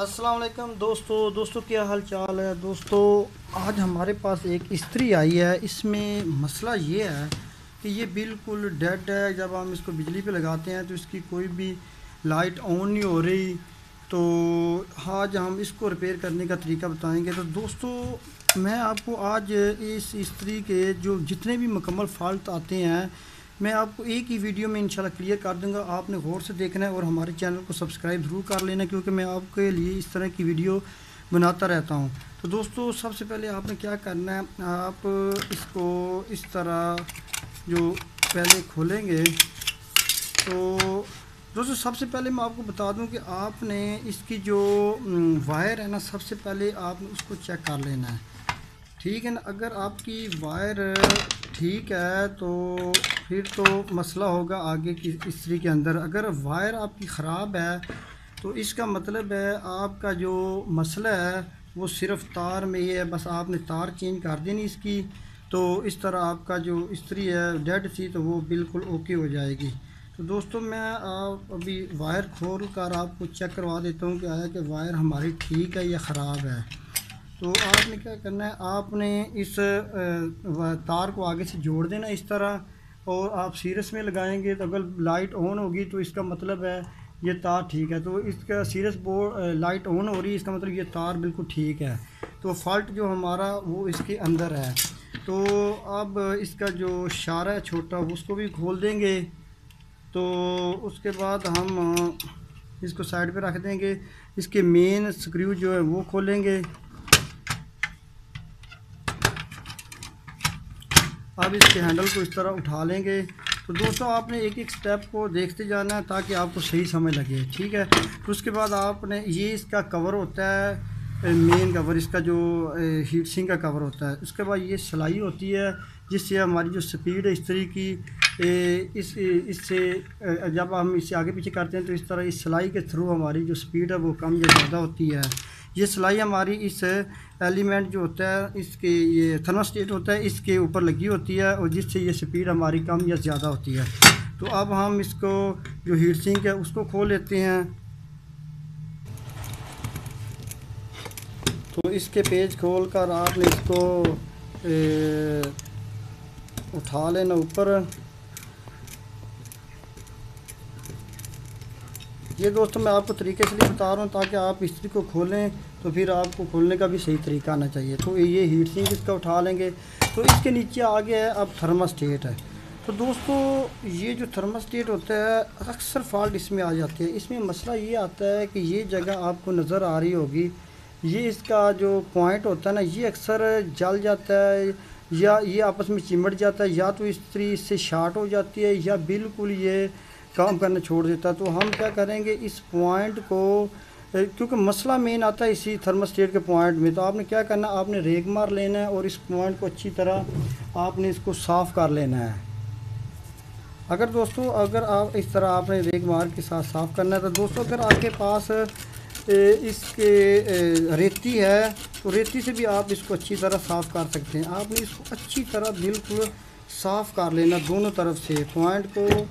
अस्सलाम वालेकुम दोस्तों क्या हाल चाल है दोस्तों। आज हमारे पास एक इस्त्री आई है। इसमें मसला ये है कि ये बिल्कुल डेड है। जब हम इसको बिजली पे लगाते हैं तो इसकी कोई भी लाइट ऑन नहीं हो रही। तो आज हम इसको रिपेयर करने का तरीका बताएंगे। तो दोस्तों मैं आपको आज इस इस्त्री के जो जितने भी मुकम्मल फ़ाल्ट आते हैं मैं आपको एक ही वीडियो में इंशाल्लाह क्लियर कर दूंगा। आपने गौर से देखना है और हमारे चैनल को सब्सक्राइब ज़रूर कर लेना, क्योंकि मैं आपके लिए इस तरह की वीडियो बनाता रहता हूं। तो दोस्तों सबसे पहले आपने क्या करना है, आप इसको इस तरह जो पहले खोलेंगे। तो दोस्तों सबसे पहले मैं आपको बता दूं कि आपने इसकी जो वायर है ना, सबसे पहले आपने उसको चेक कर लेना है, ठीक है ना। अगर आपकी वायर ठीक है तो फिर तो मसला होगा आगे की इस्त्री के अंदर। अगर वायर आपकी ख़राब है तो इसका मतलब है आपका जो मसला है वो सिर्फ़ तार में ही है। बस आपने तार चेंज कर देनी इसकी, तो इस तरह आपका जो इस्त्री है डेड थी तो वो बिल्कुल ओके हो जाएगी। तो दोस्तों मैं अभी वायर खोल कर आपको चेक करवा देता हूँ कि आया कि वायर हमारी ठीक है या ख़राब है। तो आपने क्या करना है, आपने इस तार को आगे से जोड़ देना इस तरह, और आप सीरियस में लगाएंगे तो अगर लाइट ऑन होगी तो इसका मतलब है ये तार ठीक है। तो इसका सीरियस बोर्ड लाइट ऑन हो रही है, इसका मतलब ये तार बिल्कुल ठीक है। तो फॉल्ट जो हमारा वो इसके अंदर है। तो अब इसका जो शारा है छोटा उसको भी खोल देंगे। तो उसके बाद हम इसको साइड पे रख देंगे। इसके मेन स्क्रू जो है वो खोलेंगे। अब इसके हैंडल को इस तरह उठा लेंगे। तो दोस्तों आपने एक एक स्टेप को देखते जाना है ताकि आपको सही समझ लगे, ठीक है। तो उसके बाद आपने ये इसका कवर होता है, मेन कवर इसका जो हीट सिंक का कवर होता है। उसके बाद ये सिलाई होती है जिससे हमारी जो स्पीड है इस्त्री की इससे जब हम इसे आगे पीछे करते हैं तो इस तरह इस सिलाई के थ्रू हमारी जो स्पीड है वो कम या ज़्यादा होती है। ये सिलाई हमारी इस एलिमेंट जो होता है इसके ये थर्मोस्टेट होता है इसके ऊपर लगी होती है, और जिससे ये स्पीड हमारी कम या ज़्यादा होती है। तो अब हम इसको जो हीट सिंक है उसको खोल लेते हैं। तो इसके पेज खोल कर आपने इसको उठा लेना ऊपर। ये दोस्तों मैं आपको तरीके से बता रहा हूँ ताकि आप इस्त्री को खोलें तो फिर आपको खोलने का भी सही तरीका आना चाहिए। तो ये हीट सिंक इसका उठा लेंगे। तो इसके नीचे आगे है अब थर्मोस्टेट है। तो दोस्तों ये जो थर्मोस्टेट होता है अक्सर फॉल्ट इसमें आ जाते हैं। इसमें मसला ये आता है कि ये जगह आपको नज़र आ रही होगी, ये इसका जो पॉइंट होता है ना ये अक्सर जल जाता है या ये आपस में चिमट जाता है, या तो इस्त्री इससे शार्ट हो जाती है या बिल्कुल ये काम करना छोड़ देता है। तो हम क्या करेंगे इस पॉइंट को, क्योंकि मसला मेन आता है इसी थर्मोस्टेट के पॉइंट में, तो आपने क्या करना है आपने रेग मार लेना है और इस पॉइंट को अच्छी तरह आपने इसको साफ़ कर लेना है। अगर आप इस तरह आपने रेग मार के साथ साफ़ करना है। तो दोस्तों अगर आपके पास इसके रेती है तो रेती से भी आप इसको अच्छी तरह साफ़ कर सकते हैं। आपने इसको अच्छी तरह बिल्कुल साफ़ कर लेना दोनों तरफ से, पॉइंट को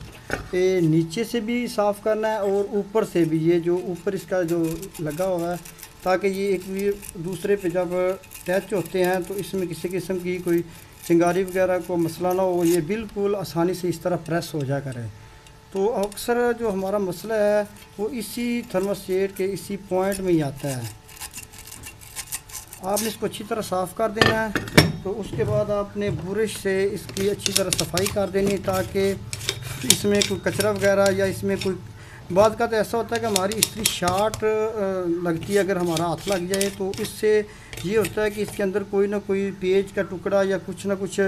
नीचे से भी साफ़ करना है और ऊपर से भी, ये जो ऊपर इसका जो लगा हुआ है, ताकि ये एक दूसरे पे जब टच होते हैं तो इसमें किसी किस्म की कोई चिंगारी वगैरह को मसला ना हो, ये बिल्कुल आसानी से इस तरह प्रेस हो जा करे। तो अक्सर जो हमारा मसला है वो इसी थर्मोस्टेट के इसी पॉइंट में ही आता है। आपने इसको अच्छी तरह साफ़ कर देना है। तो उसके बाद आपने ब्रश से इसकी अच्छी तरह सफाई कर देनी है ताकि इसमें कोई कचरा वगैरह या इसमें कोई बात का तो ऐसा होता है कि हमारी इस्त्री शार्ट लगती है। अगर हमारा हाथ लग जाए तो इससे ये होता है कि इसके अंदर कोई ना कोई पेज का टुकड़ा या कुछ ना कुछ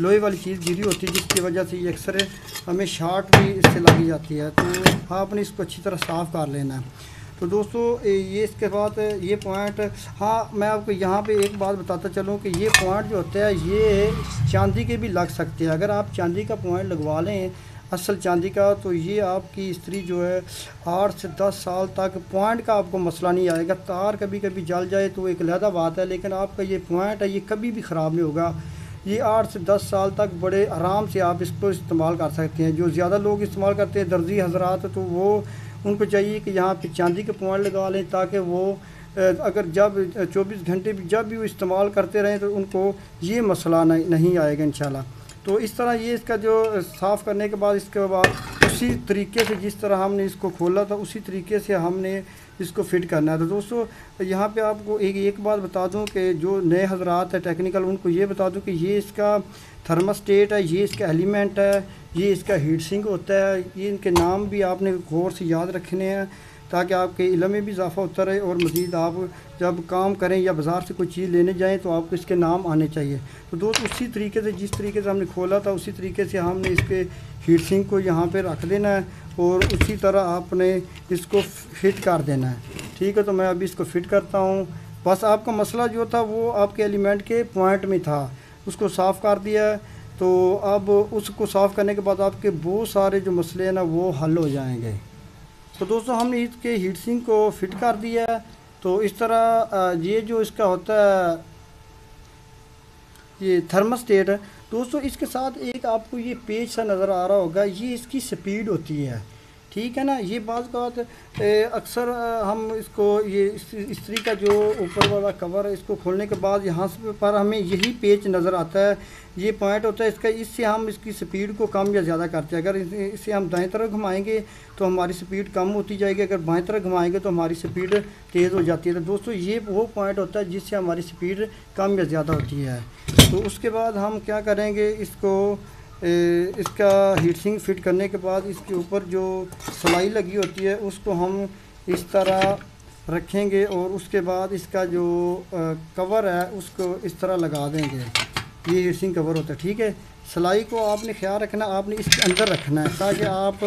लोहे वाली चीज़ गिरी होती है, जिसकी वजह से ये अक्सर हमें शार्ट भी इससे लगी जाती है। तो आपने इसको अच्छी तरह साफ़ कर लेना है। तो दोस्तों ये इसके बाद ये पॉइंट, हाँ मैं आपको यहाँ पे एक बात बताता चलूँ कि ये पॉइंट जो होता है ये चांदी के भी लग सकते हैं। अगर आप चांदी का पॉइंट लगवा लें असल चांदी का, तो ये आपकी इस्त्री जो है 8 से 10 साल तक पॉइंट का आपको मसला नहीं आएगा। तार कभी कभी जल जाए तो एक अलहदा बात है, लेकिन आपका ये पॉइंट है ये कभी भी ख़राब नहीं होगा। ये 8 से 10 साल तक बड़े आराम से आप इसको इस्तेमाल कर सकते हैं। जो ज़्यादा लोग इस्तेमाल करते हैं दर्जी हजरात, तो वो उनको चाहिए कि यहाँ पे चांदी के पॉइंट लगा लें, ताकि वो अगर जब 24 घंटे भी जब भी वो इस्तेमाल करते रहें तो उनको ये मसला नहीं आएगा इंशाल्लाह। तो इस तरह ये इसका जो साफ़ करने के बाद इसके बाद उसी तरीके से जिस तरह हमने इसको खोला था उसी तरीके से हमने इसको फ़िट करना है। तो दोस्तों यहाँ पे आपको एक बात बता दूं कि जो नए हजरात है टेक्निकल, उनको ये बता दूं कि ये इसका थर्मास्टेट है, ये इसका एलिमेंट है, ये इसका हीट सिंक होता है। ये इनके नाम भी आपने गौर से याद रखने हैं ताकि आपके इल्म में भी इजाफा होता रहे और मज़ीद आप जब काम करें या बाज़ार से कोई चीज़ लेने जाएं तो आपको इसके नाम आने चाहिए। तो दोस्त उसी तरीके से जिस तरीके से हमने खोला था उसी तरीके से हमने इसके हीट सिंक को यहाँ पे रख देना है और उसी तरह आपने इसको फिट कर देना है। ठीक है, तो मैं अभी इसको फिट करता हूँ। बस आपका मसला जो था वो आपके एलिमेंट के पॉइंट में था, उसको साफ़ कर दिया है। तो अब उसको साफ़ करने के बाद आपके बहुत सारे जो मसले हैं ना वो हल हो जाएंगे। तो दोस्तों हमने इसके हीट सिंक को फिट कर दिया है। तो इस तरह ये जो इसका होता है ये थर्मास्टेट है दोस्तों, इसके साथ एक आपको ये पेज सा नज़र आ रहा होगा, ये इसकी स्पीड होती है। ठीक है ना, ये बात अक्सर हम इसको ये इस्त्री का जो ऊपर वाला कवर है इसको खोलने के बाद यहाँ से पर हमें यही पेज नज़र आता है, ये पॉइंट होता है इसका। इससे हम इसकी स्पीड को कम या ज़्यादा करते हैं। अगर इसे हम दाएं तरफ घुमाएंगे तो हमारी स्पीड कम होती जाएगी, अगर बाएं तरफ घुमाएंगे तो हमारी स्पीड तेज़ हो जाती है। तो दोस्तों ये वो पॉइंट होता है जिससे हमारी स्पीड कम या ज़्यादा होती है। तो उसके बाद हम क्या करेंगे, इसका हीट सिंक फिट करने के बाद इसके ऊपर जो सिलाई लगी होती है उसको हम इस तरह रखेंगे और उसके बाद इसका जो कवर है उसको इस तरह लगा देंगे। ये हीट सिंक कवर होता है। ठीक है, सिलाई को आपने ख्याल रखना, आपने इसके अंदर रखना है ताकि आप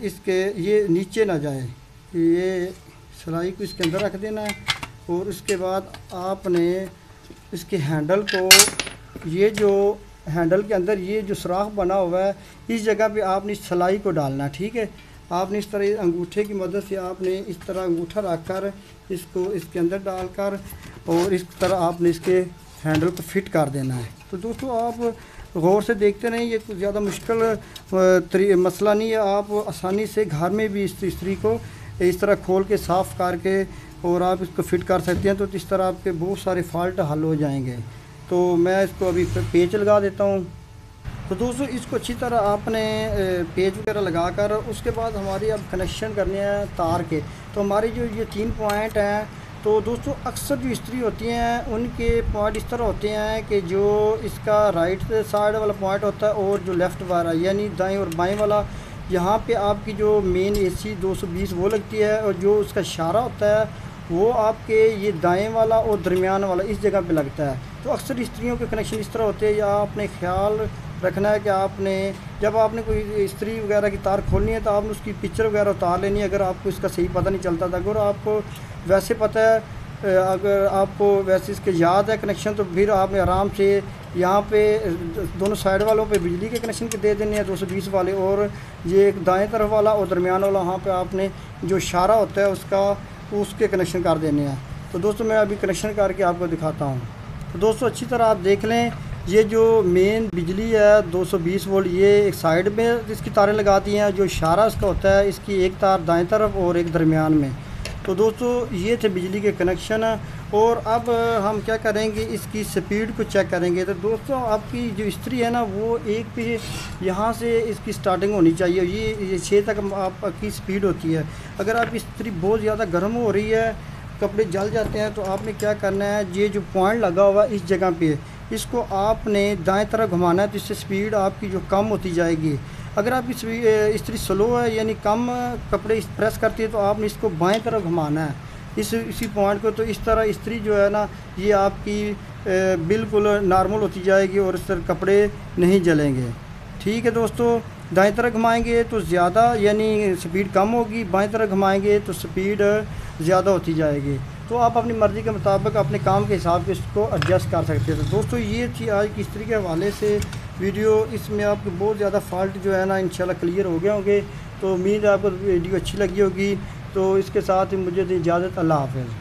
इसके ये नीचे ना जाए। ये सिलाई को इसके अंदर रख देना है और उसके बाद आपने इसके हैंडल को, ये जो हैंडल के अंदर ये जो सुराख बना हुआ है इस जगह पे आपने इस सिलाई को डालना है। ठीक है, आपने इस तरह अंगूठे की मदद से आपने इस तरह अंगूठा रखकर इसको इसके अंदर डालकर और इस तरह आपने इसके हैंडल को फिट कर देना है। तो दोस्तों आप गौर से देखते रहें, ये कुछ ज़्यादा मुश्किल मसला नहीं है। आप आसानी से घर में भी इस इस्त्री को इस तरह खोल के साफ़ करके और आप इसको फिट कर सकते हैं। तो इस तरह आपके बहुत सारे फॉल्ट हल हो जाएंगे। तो मैं इसको अभी पेच लगा देता हूँ। तो दोस्तों इसको अच्छी तरह आपने पेच वगैरह लगाकर उसके बाद हमारी अब कनेक्शन करने हैं तार के। तो हमारी जो ये 3 पॉइंट हैं, तो दोस्तों अक्सर जो इस्त्री होती हैं उनके पॉइंट इस तरह होते हैं कि जो इसका राइट साइड वाला पॉइंट होता है और जो लेफ़्ट वाला यानी दाएं और बाएं वाला, यहाँ पे आपकी जो मेन AC 220 वो लगती है और जो उसका इशारा होता है वो आपके ये दाएं वाला और दरमियान वाला इस जगह पे लगता है। तो अक्सर इस्त्रियों के कनेक्शन इस तरह होते हैं। या आपने ख्याल रखना है कि आपने जब आपने कोई इस्त्री वगैरह की तार खोलनी है तो आपने उसकी पिक्चर वगैरह उतार लेनी है, अगर आपको इसका सही पता नहीं चलता था। अगर आपको वैसे पता है, अगर आपको वैसे इसके याद है कनेक्शन, तो फिर आपने आराम से यहाँ पे दोनों साइड वालों पे बिजली के कनेक्शन के दे देने हैं 220 वाले, और ये एक दाएं तरफ वाला और दरमियान वाला वहाँ पे आपने जो इशारा होता है उसके कनेक्शन कर देने हैं। तो दोस्तों मैं अभी कनेक्शन करके आपको दिखाता हूँ। तो दोस्तों अच्छी तरह आप देख लें, ये जो मेन बिजली है 220 वोल्ट, ये एक साइड में इसकी तारें लगा दी हैं। जो इशारा इसका होता है इसकी एक तार दाएं तरफ और एक दरमियान में। तो दोस्तों ये थे बिजली के कनेक्शन। और अब हम क्या करेंगे, इसकी स्पीड को चेक करेंगे। तो दोस्तों आपकी जो इस्त्री है ना वो एक पे यहाँ से इसकी स्टार्टिंग होनी चाहिए, ये 6 तक आपकी स्पीड होती है। अगर आप इस्त्री बहुत ज़्यादा गर्म हो रही है, कपड़े जल जाते हैं, तो आपने क्या करना है, ये जो पॉइंट लगा हुआ इस जगह पे इसको आपने दाएं तरफ घुमाना है, तो इससे स्पीड आपकी जो कम होती जाएगी। अगर आप इस्त्री स्लो है यानी कम कपड़े प्रेस करती है तो आपने इसको बाएं तरफ घुमाना है इसी पॉइंट को। तो इस तरह इस्त्री जो है ना ये आपकी बिल्कुल नॉर्मल होती जाएगी और इस तरह कपड़े नहीं जलेंगे। ठीक है दोस्तों, दाएं तरफ घुमाएंगे तो ज़्यादा यानी स्पीड कम होगी, बाएं तरफ घुमाएंगे तो स्पीड ज़्यादा होती जाएगी। तो आप अपनी मर्ज़ी के मुताबिक अपने काम के हिसाब से इसको एडजस्ट कर सकते हैं। तो दोस्तों ये थी आज की इस्त्री के हवाले से वीडियो। इसमें आपको बहुत ज़्यादा फॉल्ट जो है ना इंशाल्लाह क्लियर हो गए होंगे। तो उम्मीद है आपको वीडियो अच्छी लगी होगी। तो इसके साथ ही मुझे दी इजाज़त, अल्लाह हाफ़िज़।